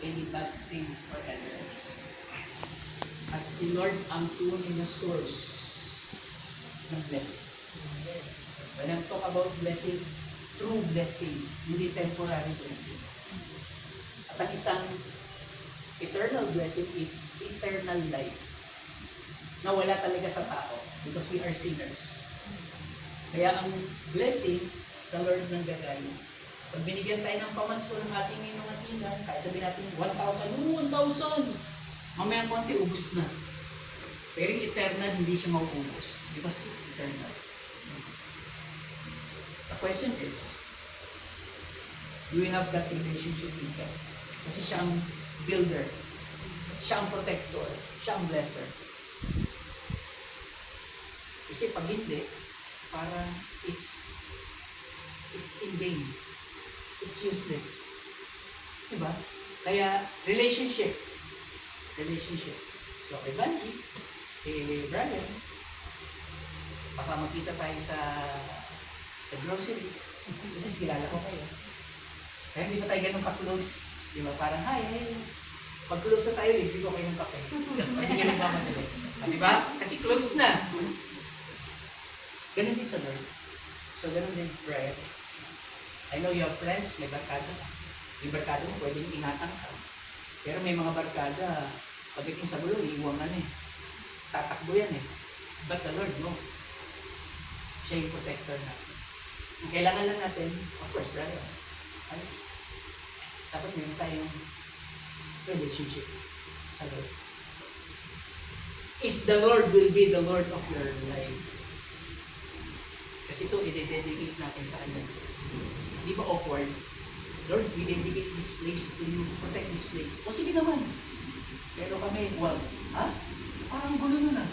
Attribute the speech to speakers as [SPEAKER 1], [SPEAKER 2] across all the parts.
[SPEAKER 1] any bad things or errors. At si Lord ang tunay na source ng blessing. When I talk about blessing, true blessing, hindi temporary blessing. At ang isang eternal blessing is eternal life na wala talaga sa tao because we are sinners. Kaya ang blessing sa Lord ng gagay, pag binigyan tayo ng pamasko ng ating mga tinang, kahit sabihin natin 1,000, mamaya konti ubus na. Pero yung eternal, hindi siya mauubos because it's eternal. The question is, do we have that relationship with God? Kasi siya ang builder, siya ang protector, siya ang blesser. Kasi pag hindi, para it's in vain. It's useless. Diba? Kaya, relationship. So, kay Banji, kay Brian, baka makita tayo sa groceries. Kasi kilala ko kayo. Kaya hindi pa tayo ganun ka-close. Diba? Parang, hi. Pag close na tayo, libre ko kayong kape. Hindi ka nagmamadali. Diba? Kasi close na. Ganun din sa Lord. So, ganun din, Brian. I know you have friends, may barkada. Yung barkada mo, pwedeng ingatan ka. Pero may mga barkada, pagdating sa gulo, iiwan ka na eh. Tatakbo yan eh. But the Lord, no. Siya yung protector natin. Ang kailangan lang natin, of course, Brian. Ay, dapat meron tayong relationship sa Lord. If the Lord will be the Lord of your life, kasi ito, i-dedicate natin sa Kanya. Di ba awkward? Lord, we dedicate this place to you. Protect this place. O sige naman. Pero kami, well, parang gulo nun ah.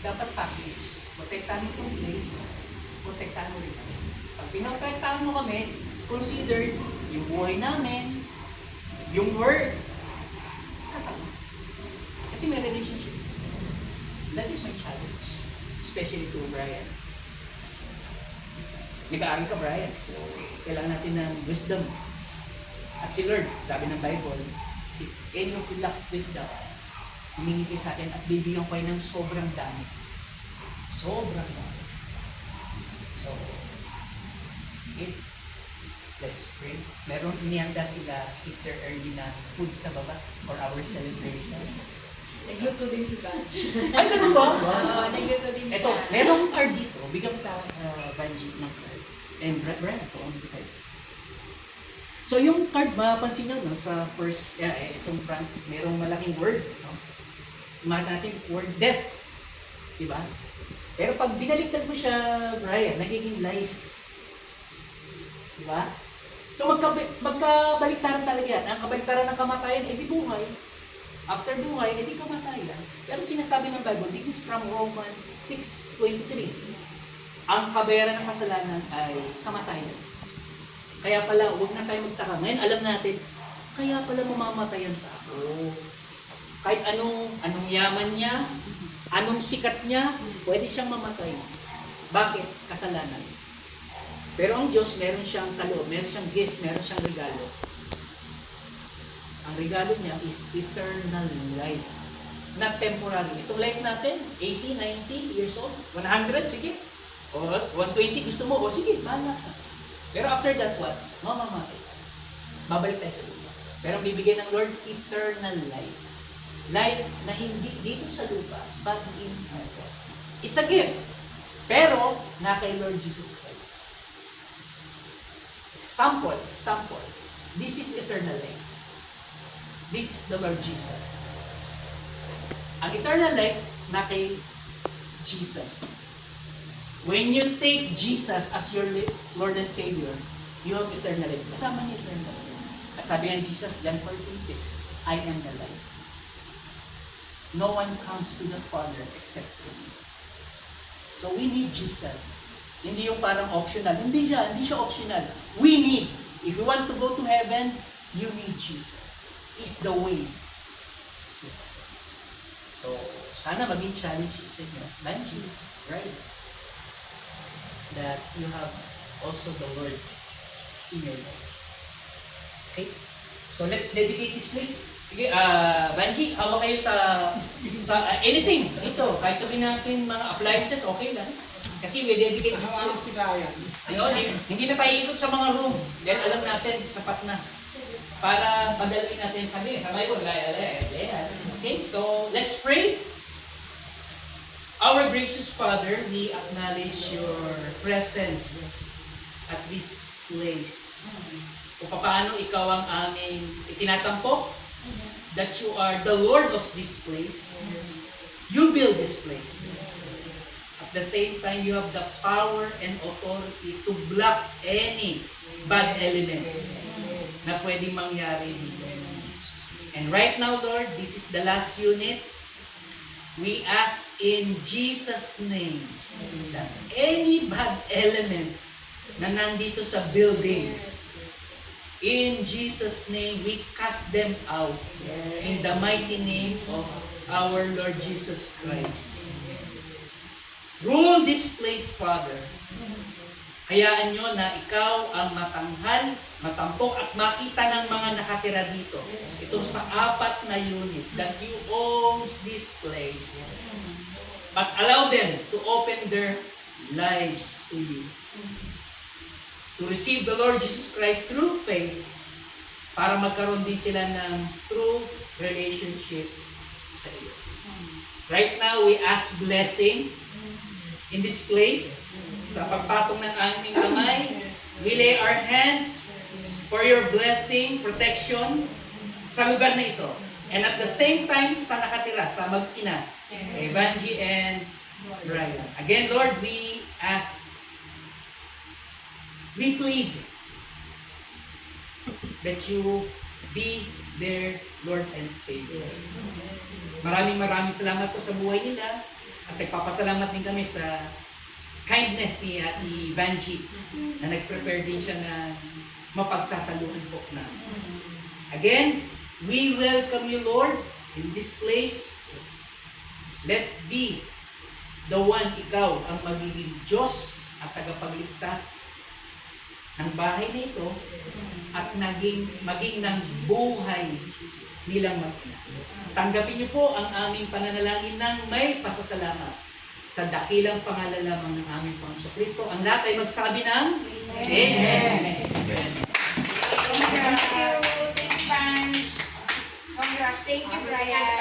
[SPEAKER 1] Dapat package. Protektahan mo itong place. Protektahan mo rin kami. Pag pinotektahan mo kami, consider yung buhay namin, yung work, kasama. Kasi may relationship. That is my challenge. Especially to Brian. Nag-aaral ka, Brian. So, kailangan natin ng wisdom. At si Lord, sabi ng Bible, if any of you lack wisdom, humingi kayo sa akin at bibigyan ko kayo ng sobrang dami. Sobrang dami. So, sige. Let's pray. Meron inihanda sila, Sister Ernie, na food sa baba for our celebration.
[SPEAKER 2] Nagluto din si Banji.
[SPEAKER 1] Ay, ganun ba?
[SPEAKER 2] Oo, nagluto din siya.
[SPEAKER 1] Ito, merong card dito. Bigyan ka, Banji, ng card. And Brian, ito ang card. So, yung card, mapapansin nyo, no, sa first, itong front, merong malaking word. No? Imahan natin, word death. Diba? Pero pag binaliktad mo siya, Brian, nagiging life. Diba? So, magkabaliktaran talaga yan. Ang kabaliktaran ng kamatayan, di buhay. After buhay, di kamatayan. Pero sinasabi ng Bible, this is from Romans 6:23. Ang kabayaran ng kasalanan ay kamatayan. Kaya pala, huwag na tayo magtaka. Ngayon, alam natin, kaya pala mamamatay ang tao. Kahit anong yaman niya, anong sikat niya, pwede siyang mamatay. Bakit? Kasalanan. Pero ang Diyos, meron siyang kaloob, meron siyang gift, meron siyang regalo. Ang regalo niya is eternal life. Not temporary. Itong life natin, 80, 90 years old, 100, sige. O 120, gusto mo, o sige, bahala ka. Pero after that, what? Mamamatay. Babalik tayo sa lupa. Pero ang bibigay ng Lord, eternal life. Life na hindi dito sa lupa, but in heaven. It's a gift. Pero, na kay Lord Jesus Christ. Example. This is eternal life. This is the Lord Jesus. Ang eternal life, na kay Jesus. When you take Jesus as your Lord and Savior, you have eternal life. Kasama niya eternal life. At sabi nga ni Jesus, John 14:6, I am the life. No one comes to the Father except through me. So we need Jesus. Hindi yung parang optional. Hindi siya optional. We need. If you want to go to heaven, you need Jesus. He's the way. So, sana maging challenge sa inyo. Banji, right? That you have also the Lord in your life. Okay? So, So let's dedicate this place. Sige, Banji, hawak kayo sa anything dito. Kahit sabihin natin mga appliances, okay lang. Kasi we dedicate this place. Ayun, hindi na tayo ikot sa mga room. Dahil alam natin, sapat na. Para padalhin natin, sabay ko, okay, so let's pray. Our gracious Father, we acknowledge your presence at this place. Kung paano ikaw ang aming itinatampo, that you are the Lord of this place. You build this place. At the same time, you have the power and authority to block any bad elements na pwedeng mangyari dito. And right now, Lord, this is the last unit. We ask in Jesus' name that any bad element na nandito sa building, in Jesus' name, we cast them out. In the mighty name of our Lord Jesus Christ. Rule this place, Father. Hayaan nyo na ikaw ang matanghal, matampok at makita ng mga nakatira dito. Itong sa 4 na unit that you owns this place. But allow them to open their lives to you. To receive the Lord Jesus Christ through faith para magkaroon din sila ng true relationship sa iyo. Right now, we ask blessing in this place. Sa pagpatong ng aming kamay, we lay our hands for your blessing, protection sa lugar na ito. And at the same time, sa nakatira, sa mag-ina, Evangie and Brian. Again, Lord, we ask, we plead that you be their Lord and Savior. Maraming salamat po sa buhay nila at nagpapasalamat din kami sa kindness ni Evangie na nag-prepare din siya na mapagsasaluhan po na. Again, we welcome you, Lord, in this place. Let be the one, ikaw ang magiging Diyos at tagapagligtas ng bahay na ito at maging ng buhay nilang mag-ina. Tanggapin niyo po ang aming pananalangin ng may pasasalamat sa dakilang pangalan lamang ng aming Panginoon Kristo. Ang lahat ay magsabi ng Amen.
[SPEAKER 3] Congrats. Thank you, Brian.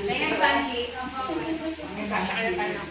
[SPEAKER 2] Thank you, Banji.
[SPEAKER 3] Nagkasya kayo tayo.